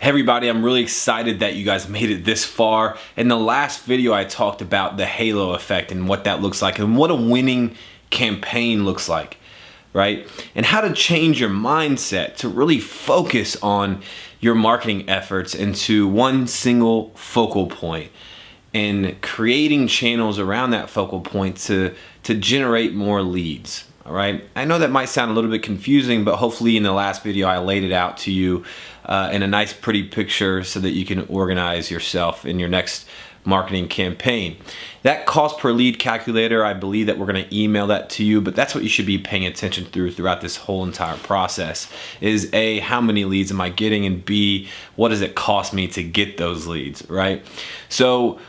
Hey everybody, I'm really excited that you guys made it this far. In the last video, I talked about the halo effect and what that looks like and what a winning campaign looks like, right? And how to change your mindset to really focus on your marketing efforts into one single focal point and creating channels around that focal point to generate more leads. All right, I know that might sound a little bit confusing, but hopefully in the last video I laid it out to you in a nice pretty picture so that you can organize yourself in your next marketing campaign. That cost per lead calculator, I believe that we're going to email that to you, but that's what you should be paying attention throughout this whole entire process is A, how many leads am I getting, and B, what does it cost me to get those leads, right? So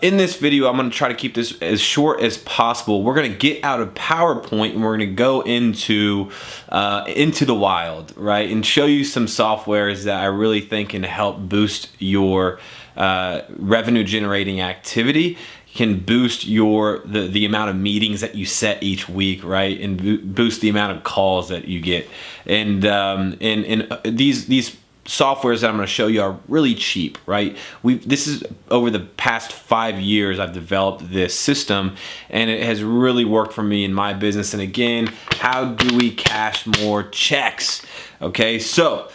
in this video, I'm going to try to keep this as short as possible. We're going to get out of PowerPoint and we're going to go into the wild, right? And show you some softwares that I really think can help boost your revenue generating activity, can boost the amount of meetings that you set each week, right? And boost the amount of calls that you get. And these softwares that I'm going to show you are really cheap, right? This is over the past 5 years I've developed this system and it has really worked for me in my business. And again, how do we cash more checks? Okay, so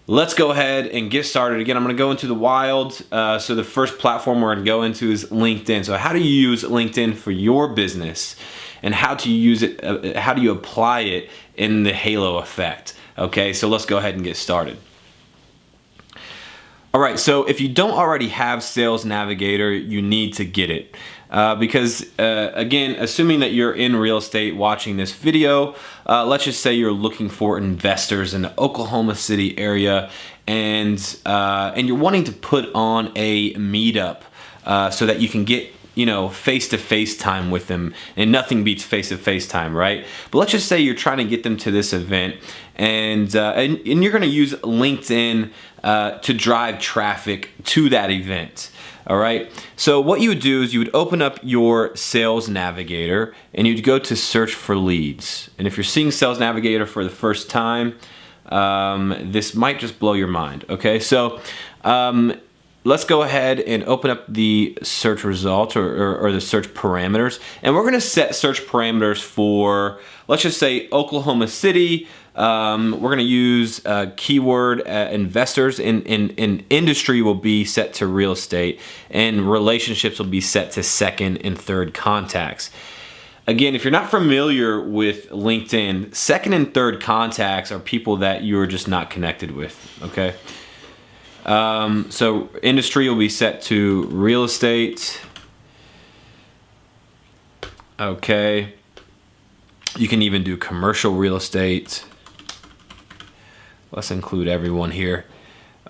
let's go ahead and get started. Again, I'm going to go into the wild. So the first platform we're going to go into is LinkedIn. So how do you use LinkedIn for your business and how to use it? How do you apply it in the halo effect? Okay, so let's go ahead and get started. All right, so if you don't already have Sales Navigator, you need to get it. Because again, assuming that you're in real estate watching this video, let's just say you're looking for investors in the Oklahoma City area and you're wanting to put on a meetup so that you can get face-to-face time with them, and nothing beats face-to-face time, right? But let's just say you're trying to get them to this event and you're going to use LinkedIn to drive traffic to that event. All right. So what you would do is you would open up your Sales Navigator and you'd go to search for leads. And if you're seeing Sales Navigator for the first time, this might just blow your mind. Okay. So let's go ahead and open up the search results or the search parameters. And we're going to set search parameters for, let's just say, Oklahoma City. We're going to use keyword investors, and industry will be set to real estate, and relationships will be set to second and third contacts. Again, if you're not familiar with LinkedIn, second and third contacts are people that you're just not connected with, okay? So industry will be set to real estate. Okay. You can even do commercial real estate. Let's include everyone here.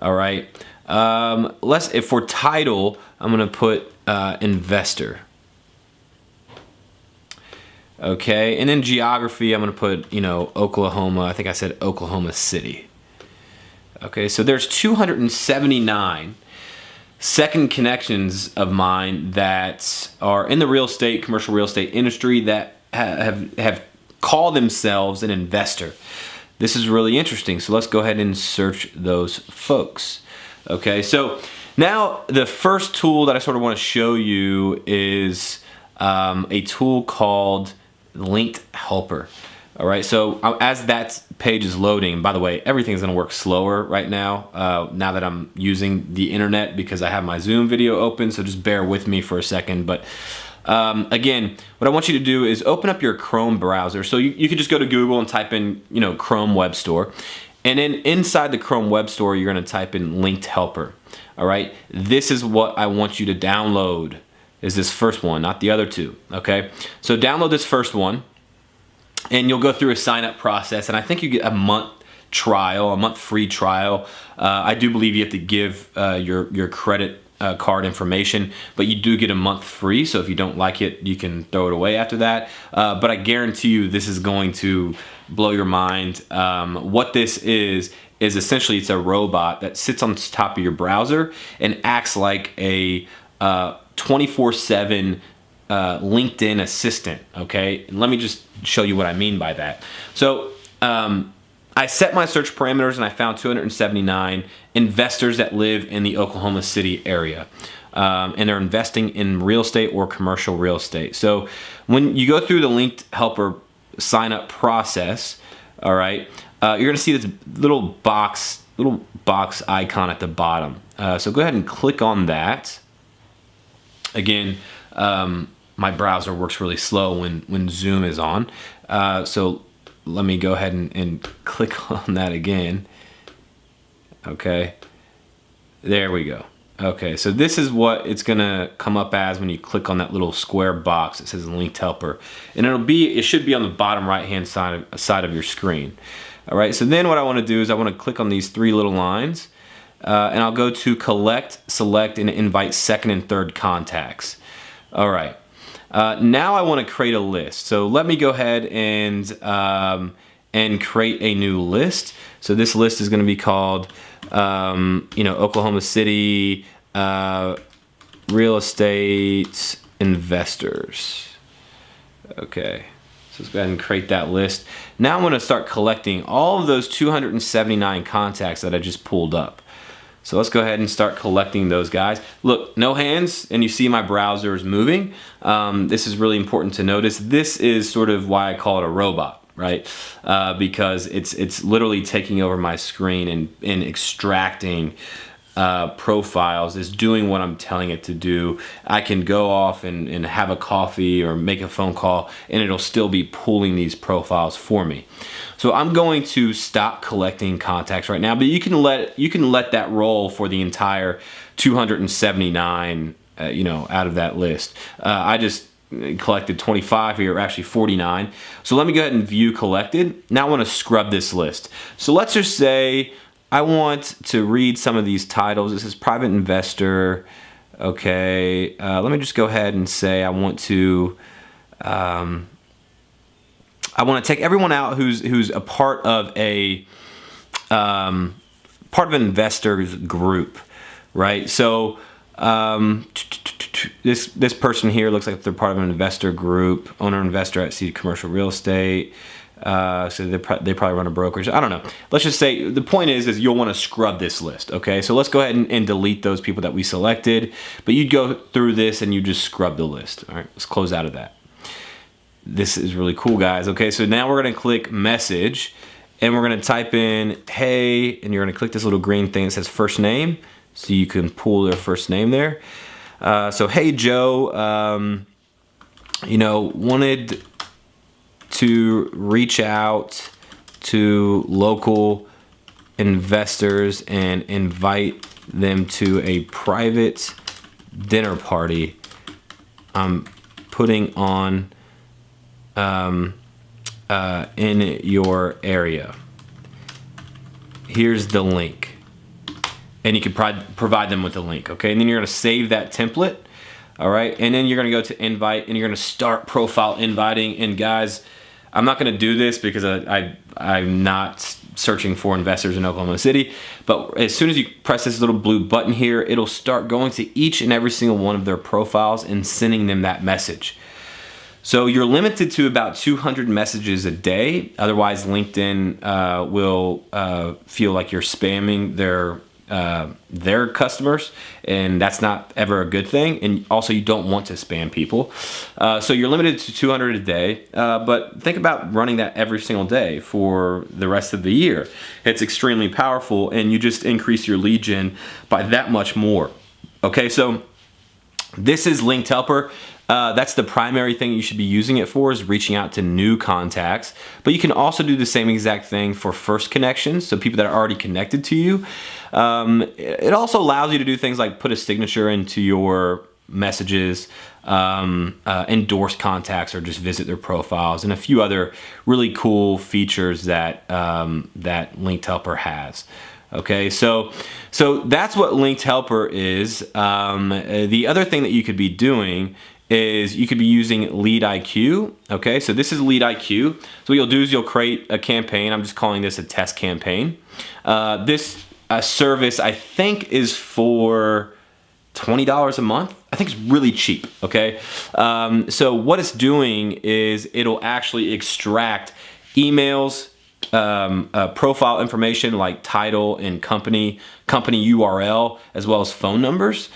All right. If for title, I'm going to put investor. Okay. And then geography, I'm going to put, Oklahoma. I think I said Oklahoma City. Okay, so there's 279 second connections of mine that are in the commercial real estate industry that have called themselves an investor. This is really interesting. So let's go ahead and search those folks. Okay, so now the first tool that I sort of want to show you is a tool called Linked Helper. All right, so as that page is loading, by the way, everything's gonna work slower right now, now that I'm using the internet because I have my Zoom video open, so just bear with me for a second. But again, what I want you to do is open up your Chrome browser. So you can just go to Google and type in, Chrome Web Store. And then inside the Chrome Web Store, you're gonna type in Linked Helper, all right? This is what I want you to download, is this first one, not the other two, okay? So download this first one. And you'll go through a sign-up process, and I think you get a month free trial. I do believe you have to give your credit card information, but you do get a month free. So if you don't like it, you can throw it away after that. But I guarantee you, this is going to blow your mind. What this is essentially it's a robot that sits on top of your browser and acts like a 24/7 LinkedIn assistant. Okay, and let me just show you what I mean by that. So I set my search parameters and I found 279 investors that live in the Oklahoma City area. And they're investing in real estate or commercial real estate. So when you go through the Linked Helper sign up process, all right, you're gonna see this little box icon at the bottom. So go ahead and click on that. Again, my browser works really slow when Zoom is on. So let me go ahead and click on that again. Okay, there we go. Okay, so this is what it's gonna come up as when you click on that little square box. It says Linked Helper, and it should be on the bottom right hand side of your screen. All right, so then what I want to do is I want to click on these three little lines, and I'll go to collect, select, and invite second and third contacts. All right, now I want to create a list. So let me go ahead and create a new list. So this list is going to be called Oklahoma City real estate investors. Okay, so let's go ahead and create that list. Now I'm going to start collecting all of those 279 contacts that I just pulled up. So let's go ahead and start collecting those guys. Look, no hands, and you see my browser is moving. This is really important to notice. This is sort of why I call it a robot, right? Because it's literally taking over my screen and extracting profiles. Is doing what I'm telling it to do. I can go off and have a coffee or make a phone call, and it'll still be pulling these profiles for me. So I'm going to stop collecting contacts right now, but you can let that roll for the entire 279 out of that list. I just collected 25 here, or actually 49. So let me go ahead and view collected. Now I want to scrub this list. So let's just say I want to read some of these titles. This is private investor. Okay, let me just go ahead and say I want to take everyone out who's a part of an investor's group, right? So this person here looks like they're part of an investor group, owner investor at Seed Commercial Real Estate. So they probably run a brokerage. I don't know. Let's just say the point is you'll want to scrub this list. Okay, so let's go ahead and delete those people that we selected. But you'd go through this and you just scrub the list. All right, let's close out of that. This is really cool, guys. Okay, so now we're gonna click message, and we're gonna type in hey, and you're gonna click this little green thing that says first name, so you can pull their first name there. So hey Joe, wanted to reach out to local investors and invite them to a private dinner party I'm putting on in your area. Here's the link, and you can provide them with the link. Okay, and then you're going to save that template. All right, and then you're going to go to invite, and you're going to start profile inviting. And guys, I'm not going to do this because I'm not searching for investors in Oklahoma City, but as soon as you press this little blue button here, it'll start going to each and every single one of their profiles and sending them that message. So you're limited to about 200 messages a day. Otherwise, LinkedIn will feel like you're spamming their customers, and that's not ever a good thing. And also, you don't want to spam people. So you're limited to 200 a day, but think about running that every single day for the rest of the year. It's extremely powerful, and you just increase your lead gen by that much more. Okay, so this is Linked Helper. That's the primary thing you should be using it for, is reaching out to new contacts. But you can also do the same exact thing for first connections, so people that are already connected to you. It also allows you to do things like put a signature into your messages, endorse contacts, or just visit their profiles, and a few other really cool features that that Linked Helper has. Okay, so that's what Linked Helper is. The other thing that you could be doing is you could be using LeadIQ. Okay, so this is LeadIQ. So what you'll do is you'll create a campaign. I'm just calling this a test campaign. This service, I think, is for $20 a month. I think it's really cheap. Okay, so what it's doing is it'll actually extract emails, profile information like title and company URL, as well as phone numbers.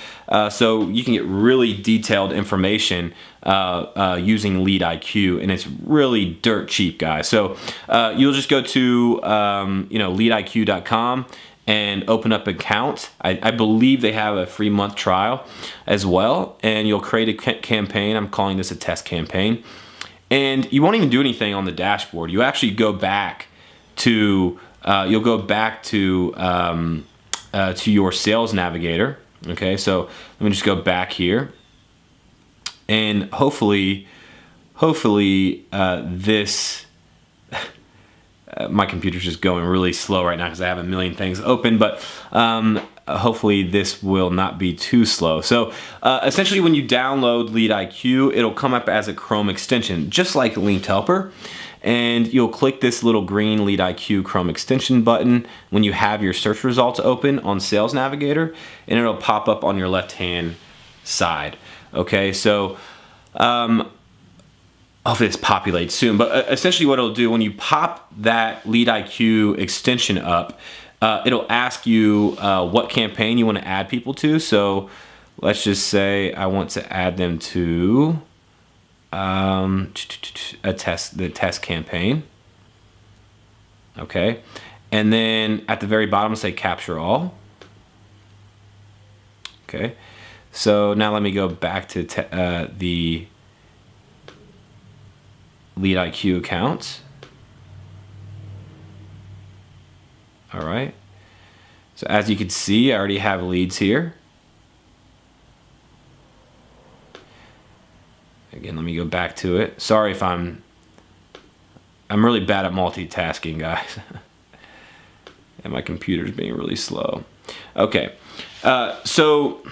So you can get really detailed information using LeadIQ, and it's really dirt cheap, guys. So you'll just go to leadiq.com and open up an account. I believe they have a free month trial as well, and you'll create a campaign. I'm calling this a test campaign, and you won't even do anything on the dashboard. You actually go back to your sales navigator. Okay, so let me just go back here, and hopefully this my computer's just going really slow right now because I have a million things open, but hopefully this will not be too slow. So essentially, when you download LeadIQ, it'll come up as a Chrome extension, just like Linked Helper. And you'll click this little green LeadIQ Chrome extension button when you have your search results open on Sales Navigator, and it'll pop up on your left-hand side. Okay, so hopefully this populates soon, but essentially what it'll do when you pop that LeadIQ extension up, it'll ask you what campaign you want to add people to. So let's just say I want to add them to the test campaign. Okay, and then at the very bottom say capture all. Okay, so now let me go back to the LeadIQ account. All right, so as you can see, I already have leads here. Again, let me go back to it. Sorry if I'm really bad at multitasking, guys. And my computer's being really slow. Okay, so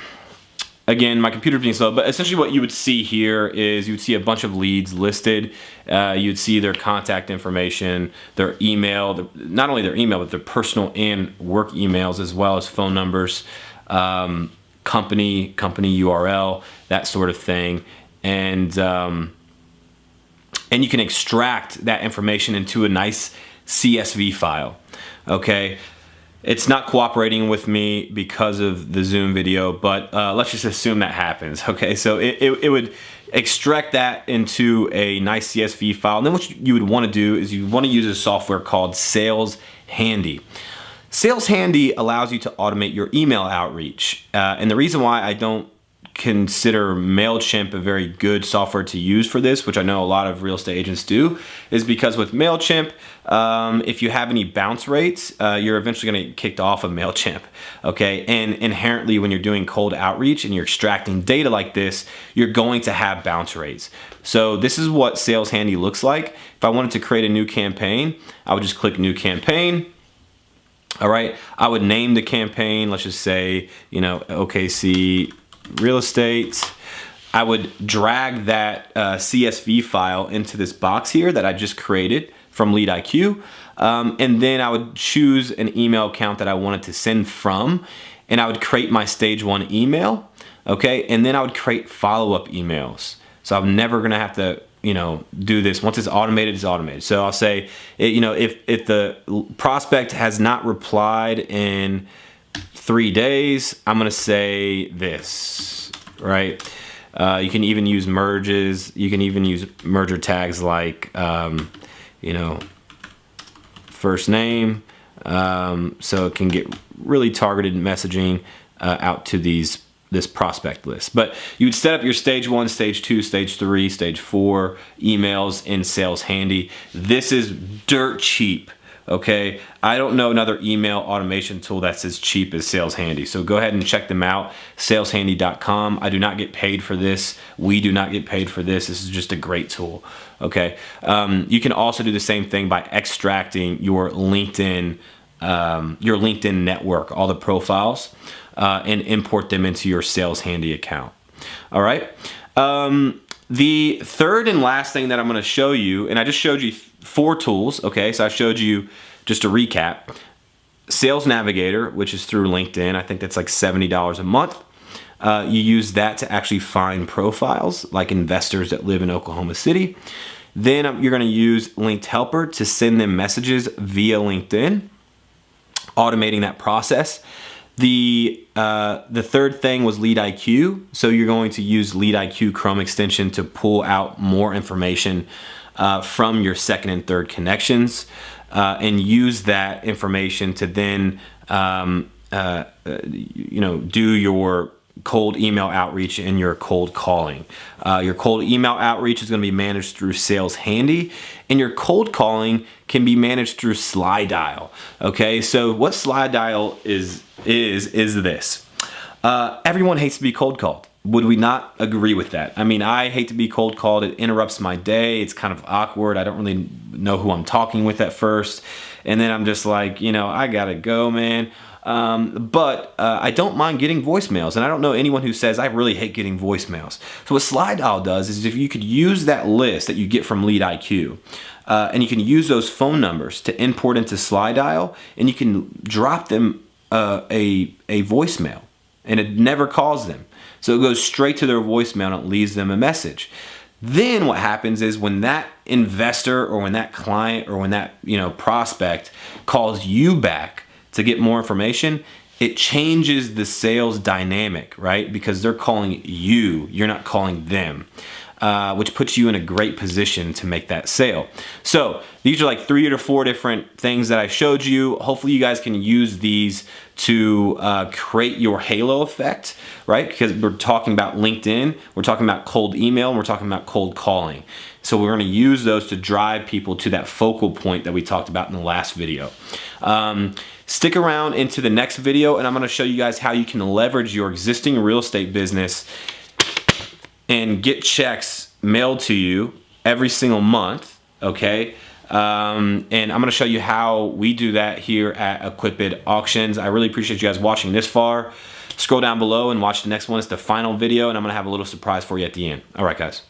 again, my computer's being slow, but essentially what you would see here is you would see a bunch of leads listed. You'd see their contact information, their email, not only their email, but their personal and work emails, as well as phone numbers, company URL, that sort of thing. And you can extract that information into a nice CSV file. Okay, it's not cooperating with me because of the Zoom video, but let's just assume that happens. Okay, so it would extract that into a nice CSV file. And then what you would want to do is you want to use a software called Sales Handy. Sales Handy allows you to automate your email outreach. And the reason why I don't consider MailChimp a very good software to use for this, which I know a lot of real estate agents do, is because with MailChimp, if you have any bounce rates, you're eventually going to get kicked off of MailChimp. Okay, and inherently when you're doing cold outreach and you're extracting data like this, you're going to have bounce rates. So this is what Sales Handy looks like. If I wanted to create a new campaign, I would just click New Campaign. All right, I would name the campaign, let's just say, OKC Real Estate. I would drag that CSV file into this box here that I just created from LeadIQ, and then I would choose an email account that I wanted to send from, and I would create my stage 1 email. Okay, and then I would create follow-up emails. So I'm never gonna have to do this. Once it's automated, it's automated. So I'll say, if the prospect has not replied in 3 days, I'm gonna say this, right? You can even use merges. You can even use merger tags like, first name. So it can get really targeted messaging out to this prospect list. But you would set up your stage 1, stage 2, stage 3, stage 4 emails in Sales Handy. This is dirt cheap. Okay, I don't know another email automation tool that's as cheap as Sales Handy. So go ahead and check them out, saleshandy.com. I do not get paid for this. We do not get paid for this. This is just a great tool. Okay, you can also do the same thing by extracting your LinkedIn network, all the profiles, and import them into your Sales Handy account. All right. The third and last thing that I'm going to show you, and I just showed you 4 tools. Okay, so I showed you, just to recap, Sales Navigator, which is through LinkedIn. I think that's like $70 a month. You use that to actually find profiles like investors that live in Oklahoma City. Then you're gonna use Linked Helper to send them messages via LinkedIn, automating that process. The third thing was Lead IQ. So you're going to use Lead IQ Chrome extension to pull out more information from your second and third connections, and use that information to then do your cold email outreach and your cold calling. Your cold email outreach is going to be managed through Sales Handy, and your cold calling can be managed through SlyDial. Okay, so what SlyDial is this. Everyone hates to be cold called. Would we not agree with that? I mean, I hate to be cold called. It interrupts my day. It's kind of awkward. I don't really know who I'm talking with at first. And then I'm just like, I gotta go, man. But I don't mind getting voicemails, and I don't know anyone who says I really hate getting voicemails. So what SlyDial does is, if you could use that list that you get from Lead IQ, and you can use those phone numbers to import into SlyDial, and you can drop them a voicemail, and it never calls them. So it goes straight to their voicemail and it leaves them a message. Then what happens is, when that investor or when that client or when that prospect calls you back to get more information, it changes the sales dynamic, right? Because they're calling you, you're not calling them, which puts you in a great position to make that sale. So these are like 3 or 4 different things that I showed you. Hopefully you guys can use these to create your halo effect, right? Because we're talking about LinkedIn, we're talking about cold email, and we're talking about cold calling. So we're going to use those to drive people to that focal point that we talked about in the last video. Stick around into the next video, and I'm going to show you guys how you can leverage your existing real estate business and get checks mailed to you every single month, okay? And I'm going to show you how we do that here at Equipid Auctions. I really appreciate you guys watching this far. Scroll down below and watch the next one. It's the final video, and I'm going to have a little surprise for you at the end. All right, guys.